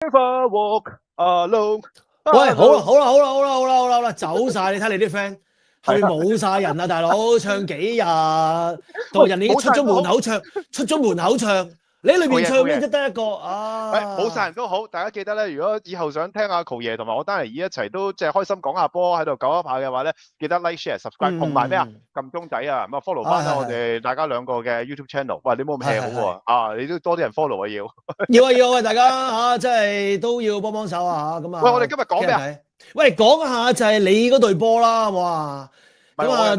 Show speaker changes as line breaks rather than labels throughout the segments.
Never walk alone。
喂，好啦，走晒！你睇你啲 friend 後面冇晒人啊，大佬唱幾日？個
喂，
人已經出咗門口唱，你喺裏邊唱咩啫？得一個
冇晒人都好，大家記得咧，如果以後想聽阿 Cool 爺同埋我丹尼爾一齊都即係開心講下波喺度救一下嘅話咧，記得 like share subscribe 同埋咩啊？撳鐘仔啊，咁啊 follow 翻啦我哋大家兩個嘅 YouTube channel。喂，你冇咁 hea 好喎啊！你都多啲人 follow 啊
要啊！大家嚇真係都要幫手啊嚇咁啊！
喂，我哋今日講咩啊？
喂，講下就係你嗰隊波啦，好唔好啊？咁啊，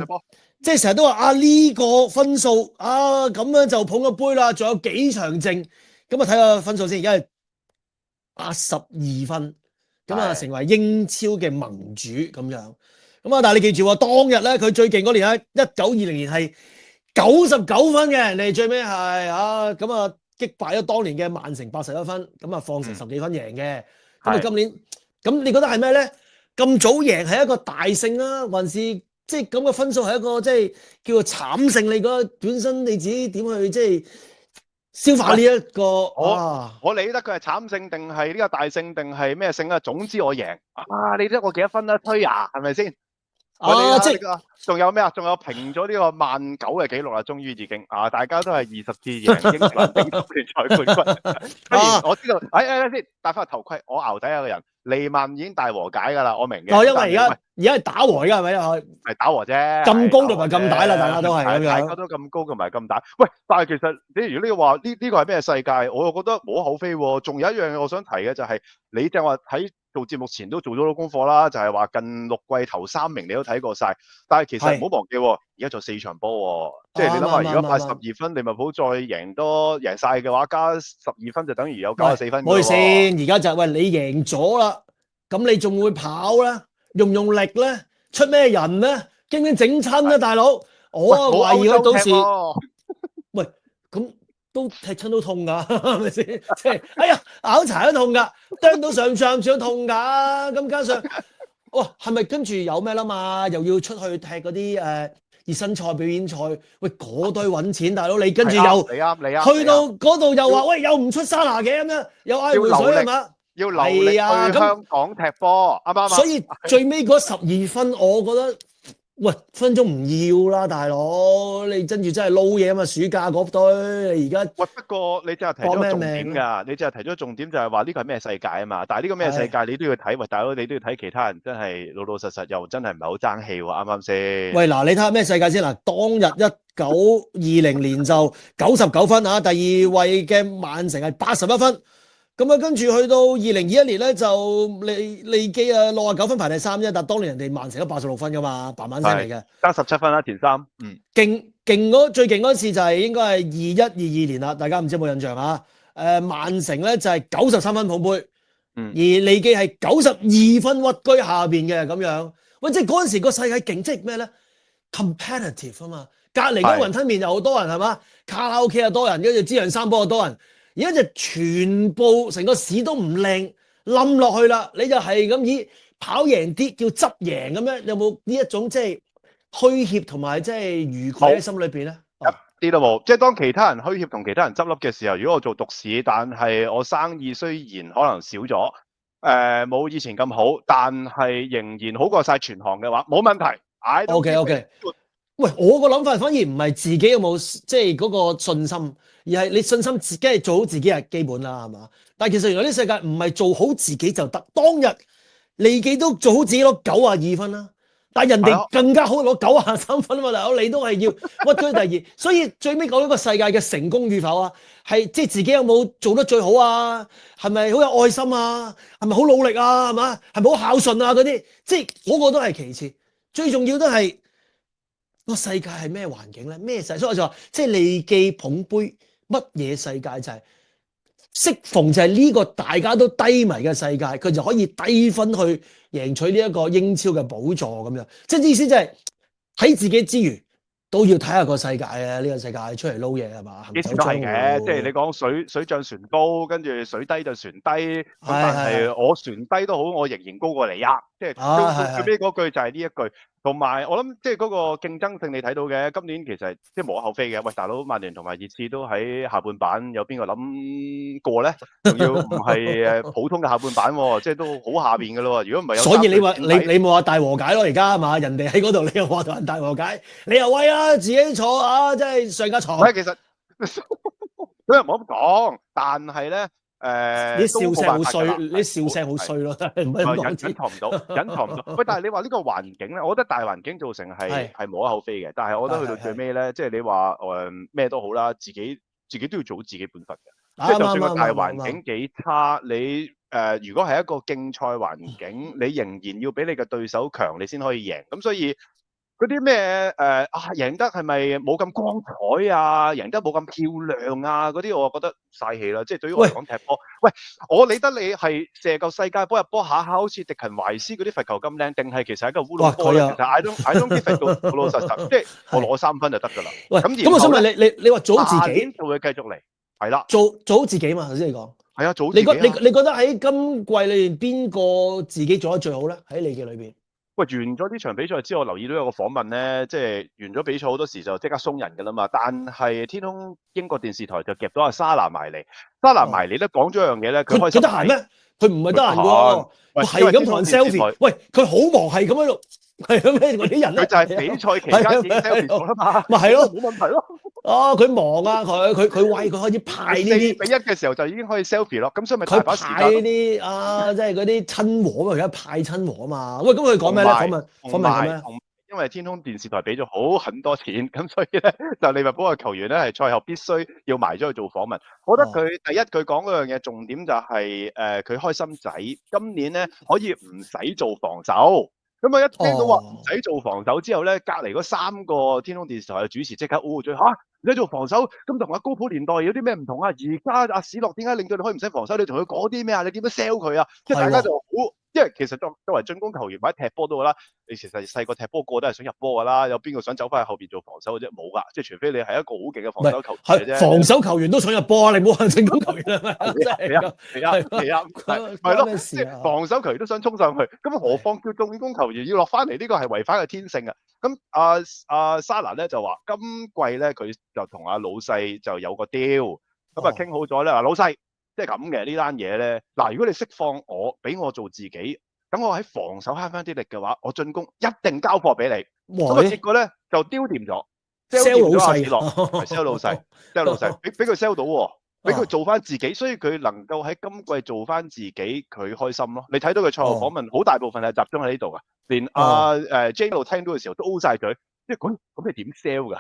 即係成日都話啊呢個分數啊咁樣就捧個杯啦，仲有幾場剩，咁啊睇下分數先，而家係82分，咁啊成為英超嘅盟主咁樣。咁啊，但係你記住喎，當日咧佢最勁嗰年咧，1920年係99分嘅，你最尾係啊咁啊擊敗咗當年嘅曼城81分，咁啊放成10幾分贏嘅。咁啊今年咁你覺得係咩咧？咁早贏係一個大勝啊，還是即係咁嘅分數係一個即係叫做慘勝？你覺得本身你自己點去即係消化呢一個？
我理得佢係慘勝定係呢個大勝定係咩勝啊？總之我贏啊！你得我幾多分啦？推啊，係咪先？即係仲有咩啊？仲有平咗呢個曼9嘅紀錄啦！終於已經啊，大家都係20次贏英格蘭英超聯賽冠軍。我知道，先戴翻個頭盔，我牛仔有個人。利曼已經大和解㗎啦，我明嘅。
因為而家係打和㗎，係咪啊？
係打和啫。
咁高同埋咁大啦，大家都係咁樣。
大家都咁高同埋咁大。喂，但係其實如果你話呢個係咩世界，我又覺得無可厚非喎。仲有一樣嘢我想提嘅就係，你正話喺做節目前都做咗好多功課啦，就係話近6季頭3名你都睇過晒。但係其實唔好忘記，而家做4場波，即係你諗下，如果82分，利物浦再贏晒嘅話，加12分就等於有94分。
唔好意思，而家就係喂你贏咗啦。咁你仲會跑咧？用唔用力咧？出咩人咧？驚唔驚整親咧，大佬？我啊懷疑佢到時，喂，咁都踢親都痛㗎，係咪先？即係哎呀，拗柴都痛㗎，釘到上都痛㗎。咁加上，哇，係咪跟住有咩啦嘛？又要出去踢嗰啲熱身賽、表演賽，喂嗰堆揾錢，大佬你跟住又去到嗰度又話喂又唔出沙拿嘅咁樣，又嗌回水係嘛？
要留力去香港踢波，啱唔啱啊？
所以最尾嗰12分，我覺得喂分鐘唔要啦，大佬，你跟住真係撈嘢啊嘛！暑假嗰堆，你而家
喂，不過你真係提咗重點㗎，你真係提咗重點就係話呢個係咩世界啊嘛？但係呢個咩世界你都要睇，喂大佬你都要睇其他人，真係老老實實又真係唔係好爭氣喎，啱唔啱先？
喂嗱，你睇下咩世界先嗱？當日1920年就99分啊，第二位嘅曼城係81分。咁啊，跟住去到2021年咧，就利記啊69分排第3啫，但當年人哋曼城都86分噶嘛，嘭嘭聲嚟嘅，
爭17分啦，前3。
最勁嗰次就係應該係21-22年啦，大家唔知有冇印象啊？曼城咧就係93分捧杯，而利記係92分屈居下邊嘅咁樣。喂，即係嗰陣時個世界勁，即係咩咧 ？competitive 啊嘛，隔離嗰雲吞麵又好多人係嘛，卡拉 OK 又多人，跟住資陽三寶又多人。而家就全部成個市都唔靚，冧落去啦！你就係咁以跑贏啲叫執贏咁樣，有冇呢一種即係虛怯同埋即係愉快喺心裏邊咧？
一啲都冇，即係當其他人虛怯同其他人執笠嘅時候，如果我做獨市，但係我生意雖然可能少咗，冇以前咁好，但係仍然好過晒全行嘅話，冇問題。
OK。喂，我個諗法反而唔係自己有冇即係嗰個信心，而係你信心自己係做好自己係基本啦，係嘛？但係其實原來呢世界唔係做好自己就得。當日利記都做好自己攞92分啦，但係人哋更加好攞93分啊嘛，大佬你都係要屈居第2。所以最尾講一個世界嘅成功與否啊，係即係自己有冇做得最好啊？係咪好有愛心啊？係咪好努力啊？係嘛？係咪好孝順啊？嗰啲即係嗰個都係其次，最重要都係。個世界係咩環境咧？咩世界？所以我就話，即係利記捧杯，乜嘢世界就係適逢就係呢個大家都低迷嘅世界，佢就可以低分去贏取呢一個英超嘅寶座咁樣。即係意思就係睇自己之餘，都要睇下個世界啊！呢個世界出嚟撈嘢係嘛？
幾時都係嘅，即係你講水漲船高，跟住水低就船低。咁但係我船低都好，我仍然高過你啊！即係最尾嗰句就係呢一句。同埋我諗即係嗰個競爭性你睇到嘅，今年其實即係無可厚非嘅。喂，大佬，曼聯同埋熱刺都喺下半版，有邊個諗過咧？仲要唔係普通嘅下半版喎，即係都好下邊嘅咯喎。如果唔係有，
所以你話你冇話大和解咯，而家係嘛？人哋喺嗰度，你又話同人大和解，你又威啊，自己坐啊，即係上架床。
唔係其實佢又唔好咁講，但係咧。
你笑聲好衰，你笑聲好衰咯，唔係
隱藏唔到，隱藏唔到。喂，但係你話呢個環境咧，我覺得大環境造成係無可厚非嘅。但係我覺得去到最尾咧，即係你話咩都好啦，自己都要做自己本分嘅。即係就算個大環境幾差，你如果係一個競賽環境，你仍然要比你嘅對手強，你先可以贏。咁所以。嗰啲咩贏得係咪冇咁光彩啊？贏得冇咁漂亮啊？嗰啲我覺得嘥氣啦。即係對於我嚟講踢波，喂，我理得你係射嚿世界波入波下好似迪勤懷斯嗰啲罰球咁靚，定係其實係一個烏龍波咧？其實 I don't give a damn 老老實實，即係我攞3分就得㗎啦。
喂，咁我想問你話做自己，
就會繼續嚟，係啦，
做自己嘛？頭先你講
係啊，做自己。
你覺得喺今季裏邊邊個自己做得最好咧？喺你嘅裏邊？
喂，完咗呢場比賽之後，我留意到有個訪問咧，即係完咗比賽好多時就即刻鬆人㗎啦嘛。但係天空英國電視台就夾到阿沙拿埋嚟，沙拿埋嚟咧講咗一樣嘢咧，佢開心。
佢得閒咩？佢唔係得閒㗎喎，係咁同人 selfie。喂，佢好忙，係咁喺度，係咁咩？嗰啲人咧，
佢就係比賽期間影 selfie 咗啦嘛。
咪係咯，
冇問題咯。
哦，佢忙啊，佢為佢開始派呢啲4比
1嘅時候就已經可以 selfie 咯，咁所以咪
佢派呢啲啊，即係嗰啲親和啊嘛，而家派親和啊嘛。喂，咁佢講咩咧？訪問咁咩？
因為天空電視台俾咗很多錢，咁所以咧就利物浦嘅球員咧係賽後必須要埋咗去做訪問。我覺得佢第一佢講嗰樣嘢重點就係佢開心仔，今年咧可以唔使做防守。咁啊！一聽到話唔使做防守之後咧，隔離嗰3個天空電視台嘅主持即刻烏嘴嚇，唔使做防守，咁同阿高普年代有啲咩唔同啊？而家阿史諾點解令到你可以唔使防守？你同佢講啲咩啊？你點樣 sell 佢啊？即係大家就好，因為其實作為進攻球員或者踢波都好啦，你其實細個踢波個個都係想入波㗎啦，有邊個想走翻去後邊做防守嘅啫？冇㗎，即係除非你係一個好勁嘅防守球員嘅啫。
防守球員都想入波啊！你唔好話進攻球員啊嘛。
係啊，係咯，即係防守球員都想衝上去，咁何況叫進攻球員要落翻嚟？呢個係違反嘅天性啊！咁阿沙拿咧就話今季咧佢就同阿老細就有個 deal，咁啊傾好咗咧。嗱，老細即係咁嘅呢單嘢咧。嗱，如果你釋放我，俾我做自己，咁我喺防守慳翻啲力嘅話，我進攻一定交貨俾你。咁啊結果咧就丟掂咗
，sell
老細落，sell 老細，sell 老細，俾佢 sell 到喎。俾佢做翻自己，所以佢能夠喺今季做翻自己，佢開心咯。你睇到佢賽後訪問，好大部分係集中喺呢度噶，連J 度聽到嘅時候都 O 晒嘴，即係咁你點 sell 噶？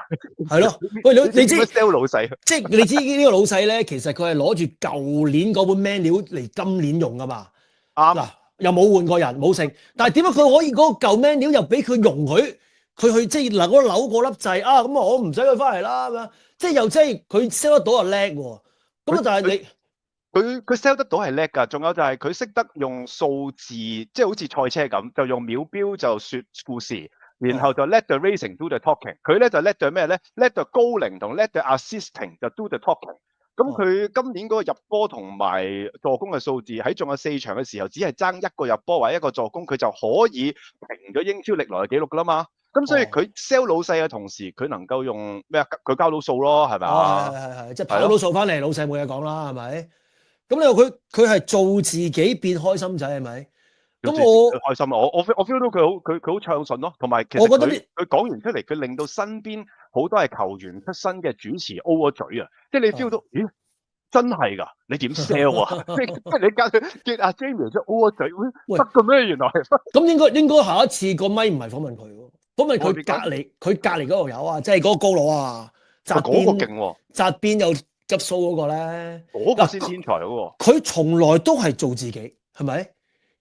係咯，喂你知
sell 老細，
即係你知呢個老細咧，其實佢係攞住舊年嗰本 menu 嚟今年用噶嘛。嗱，又冇換過人，冇剩，但係點解佢可以嗰個舊 menu 又俾佢容許佢去即係嗱嗰扭個粒掣啊？咁我唔使佢翻嚟啦咁樣，即係又即係佢 sell 得到又叻喎。咁啊！但係
佢 sell 得到係叻㗎，仲有就係佢識得用數字，即係好似賽車咁，就用秒錶就説故事，然後就 let the racing do the talking。佢咧就 let the 咩咧 ？let the goaling 同 let the assisting 就 do the talking。咁佢今年嗰個入波同埋助攻嘅數字喺仲有4場嘅時候，只係爭1個入波或者1個助攻，佢就可以平咗英超歷來嘅紀錄㗎啦嘛。咁所以佢 sell 老細嘅同時，佢能夠用咩啊？佢交到數咯，係咪啊？
係，即係跑到數翻嚟，老細冇嘢講啦，係咪？咁你話佢係做自己變開心仔係咪？咁我
開心啊！我 feel 到佢好暢順咯，同埋其實我覺得佢講完出嚟，佢令到身邊好多係球員出身嘅主持 O 咗嘴啊！即係你 feel 到，咦？真係㗎，你點 sell 啊？即係你叫阿 Jamie 出 O 咗嘴，得嘅咩？原來
咁應該下一次個咪唔係訪問佢喎，訪問佢隔離嗰度有啊，即係嗰個高佬啊，
嗰個勁喎，
側邊有急須嗰個咧，
嗰個先天才嗰個。
佢從來都係做自己，係咪？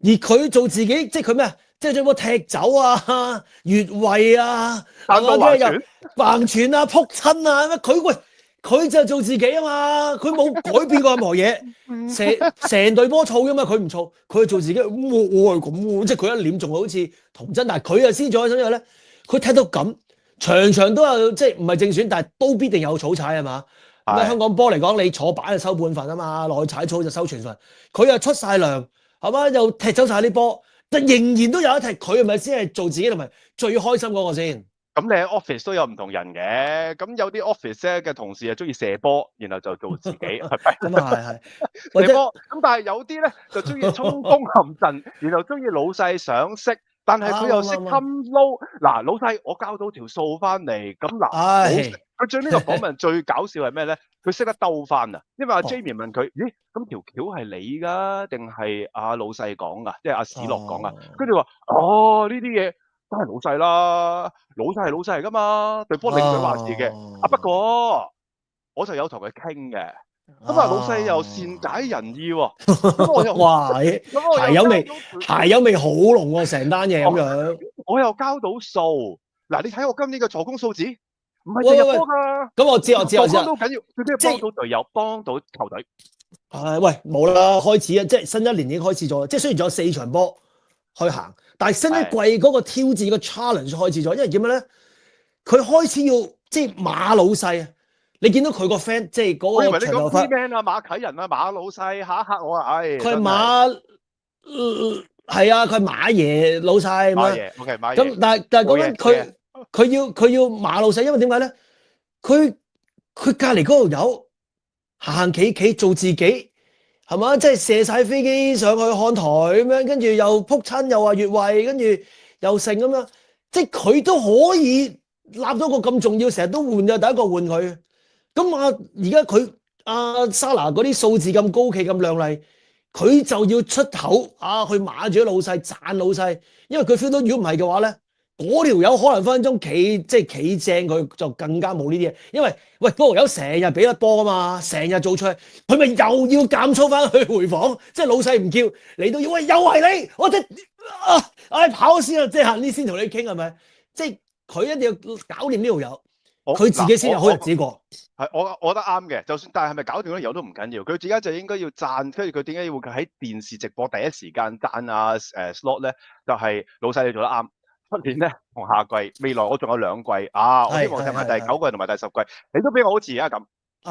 而佢做自己，即係佢咩啊？即係將波踢走啊、越位啊，
係嘛？即係又
橫傳啊、撲親啊，佢就做自己啊嘛，佢冇改變過任何嘢，成隊波燥㗎嘛，佢唔燥，佢做自己。我係咁喎，即係佢一臉仲好似童真，但係佢又先咗之後咧，佢踢到咁，場場都有，即係唔係正選，但係都必定有草踩係嘛？咁香港波嚟講，你坐板就收半份啊嘛，落去踩草就收全份。佢又出晒糧係嘛，又踢走晒啲波，但仍然都有一題，佢係咪先係做自己同埋最開心嗰個先？
咁你喺 office 都有唔同人嘅，咁有啲 office 咧嘅同事係中意射波，然後就做自己，係咪？
咁啊係，或者
射波，咁但係有啲咧就中意衝鋒陷陣，然後中意老細賞識，但係佢又識襟撈。嗱，老細我交到條數翻嚟，咁嗱，
唉，
佢最呢個訪問最搞笑係咩咧？佢識得兜翻啊！因為阿
哦
Jamie 問佢：咦，咁條橋係你㗎，定係阿老細講㗎？即係阿史樂講啊？跟住話：哦，呢啲嘢都係老細啦，老細係老細嚟㗎嘛，隊波領隊話事嘅。啊，不過我就有同佢傾嘅。咁啊，老細又善解人意喎，咁我又
哇，
咁我
鞋友味，
又交到
鞋友味好濃喎，成單嘢咁樣。
我又交到數。嗱，你睇我今年嘅助攻數字，唔係
喂喂喂
淨係波㗎。
咁我知我
助攻都緊要，最緊
即係
要幫到隊友，幫到球隊。
喂，冇啦，開始啊！即係新一年已經開始咗啦。即係雖然仲有4場波去行，但係新一季嗰個挑戰個 challenge 開始咗。因為點樣咧？佢開始要即係馬老細啊！你見到佢個 friend 即係嗰個長頭髮
man 啊，馬啟仁啊，馬老細嚇一嚇我啊！唉，
佢係馬係啊，佢係馬爺老細
馬爺，OK，馬爺。
咁但係講緊佢要馬老細，因為點解咧？佢隔離嗰度有行企做自己係嘛？即係射晒飛機上去看台咁樣，跟住又撲親又話越位，跟住又成咁樣，即係佢都可以立到個咁重要，成日都換嘅，第一個換佢。咁而家佢阿莎拿嗰啲數字咁高企咁亮麗，佢就要出口去馬住啲老細讚老細，因為佢 feel 到如果唔係嘅話咧，嗰條友可能分分鐘企正佢就更加冇呢啲嘢，因為喂嗰條友成日俾得波啊嘛，成日做出嚟，佢咪又要減粗翻去回防，即係老細唔叫你都要，喂又係你，我即跑先啊，即係行呢先同你傾係咪？即係佢一定要搞掂呢條友，佢自己先有好日子過。
係我覺得啱嘅，就算但係咪搞掂咗有都唔緊要，佢而家就應該要讚，跟住佢點解要喺電視直播第一時間讚啊Slot 咧？就係老細你做得啱。出年咧同下季，未來我仲有2季啊！我希望睇埋第9季同埋第10季，你都俾我好似而家咁，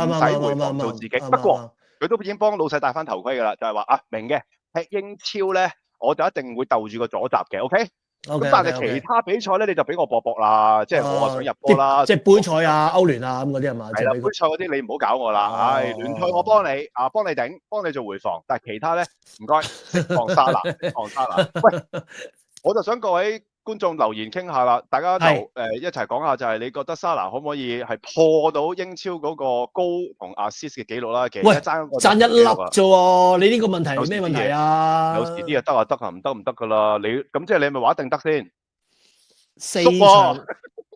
唔使回防做自己。不過佢都已經幫老細戴翻頭盔㗎啦，就係話啊明嘅，踢英超咧我就一定會鬥住個左閘嘅，OK？咁但係其他比賽咧你就俾我搏啦，即係我啊想入波啦，
即係杯賽啊、歐聯啊咁嗰啲係嘛？
係啦，杯賽嗰啲你唔好搞我啦，唉，聯賽我幫你啊，幫你頂，幫你做回防，但係其他咧唔該，放沙拿，放沙拿。喂，我就想各位觀眾留言傾下啦，大家就一齊講下，就係你覺得沙拿可唔可以係破到英超嗰個高同 assist 嘅紀錄啦？其實爭
一粒啫喎，你呢個問題係咩問題啊？
有時啲嘢得啊得啊，唔得唔得噶啦，你咁即係你咪話一定得先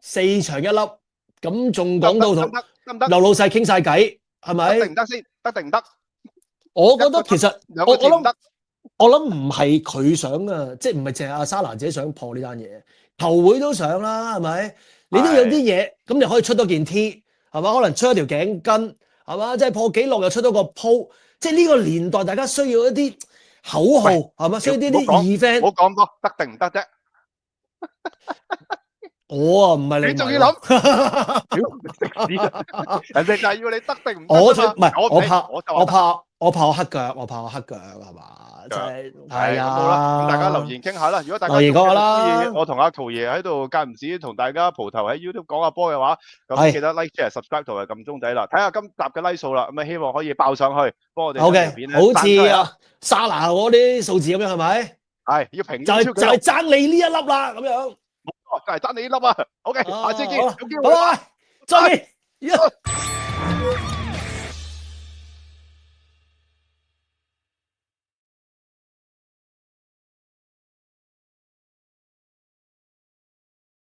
？4場1粒，咁仲講到同
得唔得？
劉老細傾晒偈係咪？
得定唔得先？得定唔得？
我覺得其實我諗唔係佢想啊，即係唔係淨係阿莎拿自己想破呢單嘢，球會都想啦，係咪？你都有啲嘢，咁你可以出多件 T， 係嘛？可能出一條頸巾，係嘛？即係破紀錄又出多個 po， 即係呢個年代大家需要一啲口號，係嘛？需要啲event。
唔好講咁多，得定唔得啫？
我啊唔係你，
仲要諗？人哋就係要你得定唔得？
我怕我黑腳，係嘛？即係啊，
好啦，咁大家留言傾下啦。如果大家中意我同阿陶爺喺度間唔時同大家蒲頭喺 YouTube 講下波嘅話，咁記得 like、share、subscribe 同埋撳鐘仔啦。睇下今集嘅 like 數啦，咁啊希望可以爆上去，幫我哋條片咧。
好似啊莎拿嗰啲數字咁樣係咪？
係要平
就係爭你呢一粒啦，咁樣。
就係爭你呢粒啊！OK，下次見，有機會。
拜拜，再見。